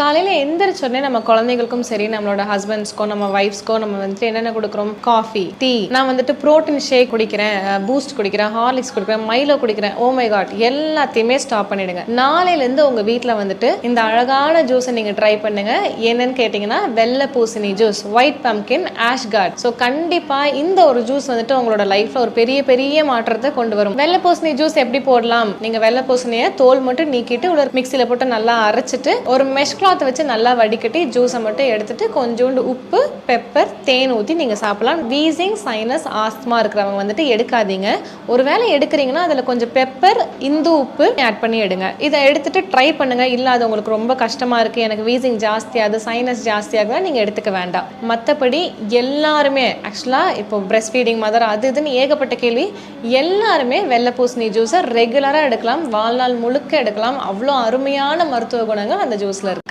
காலையில எந்திரிச்சோடனே நம்ம குழந்தைகளுக்கும் சரி, நம்மளோட ஹஸ்பண்ட்ஸ்க்கோ, நம்ம வைஃப்ஸ்க்கோ நம்ம வந்துட்டு என்னென்ன கொடுக்குறோம்? Coffee, tea. நான் வந்துட்டு புரோட்டீன் ஷேக் குடிக்கிறேன், பூஸ்ட் குடிக்கிறேன், ஹார்லிக்ஸ் குடிக்கிறேன், மைலோ குடிக்கிறேன். ஓ மை காட், எல்லாத்தையுமே ஸ்டாப் பண்ணிடுங்க. நாளையிலேருந்து உங்கள் வீட்டில் வந்துட்டு இந்த அழகான ஜூஸை நீங்கள் ட்ரை பண்ணுங்க. என்னன்னு கேட்டிங்கன்னா வெள்ளை பூசணி ஜூஸ், ஒயிட் பம்கின், ஆஷ்கார்ட். ஸோ கண்டிப்பாக இந்த ஒரு ஜூஸ் வந்துட்டு உங்களோட லைஃப்பில் ஒரு பெரிய பெரிய மாற்றத்தை கொண்டு வரும். வெள்ளை பூசணி ஜூஸ் எப்படி போடலாம்? நீங்கள் வெள்ளை பூசணியை தோல் மட்டும் நீக்கிட்டு உள்ள மிக்சியில் போட்டு நல்லா அரைச்சிட்டு ஒரு மெஷ் கிளாத் வச்சு நல்லா வடிகட்டி ஜூஸை மட்டும் எடுத்துட்டு கொஞ்சோண்டு உப்பு, பெப்பர், தேன் ஊற்றி நீங்கள் சாப்பிடலாம். வீசிங், சைனஸ், ஆஸ்துமா இருக்கிறவங்க வந்துட்டு எடுக்காதீங்க. ஒருவேளை எடுக்கிறீங்கன்னா அதில் கொஞ்சம் பெப்பர், இந்து உப்பு ஆட் பண்ணி எடுங்க. இதை எடுத்துட்டு ட்ரை பண்ணுங்க. இல்லை அது உங்களுக்கு ரொம்ப கஷ்டமாக இருக்குது, எனக்கு வீசிங் ஜாஸ்தியாகுது, சைனஸ் ஜாஸ்தியாகுதுன்னா நீங்கள் எடுத்துக்க வேண்டாம். மற்றபடி எல்லாருமே ஆக்சுவலாக இப்போ பிரெஸ்ட் ஃபீடிங் மதர் அது இதுன்னு ஏகப்பட்ட கேள்வி. எல்லாருமே வெள்ளை பூசணி ஜூஸை ரெகுலராக எடுக்கலாம், வாழ்நாள் முழுக்க எடுக்கலாம். அவ்வளோ அருமையான மருத்துவ குணங்கள் அந்த ஜூஸில் இருக்குது.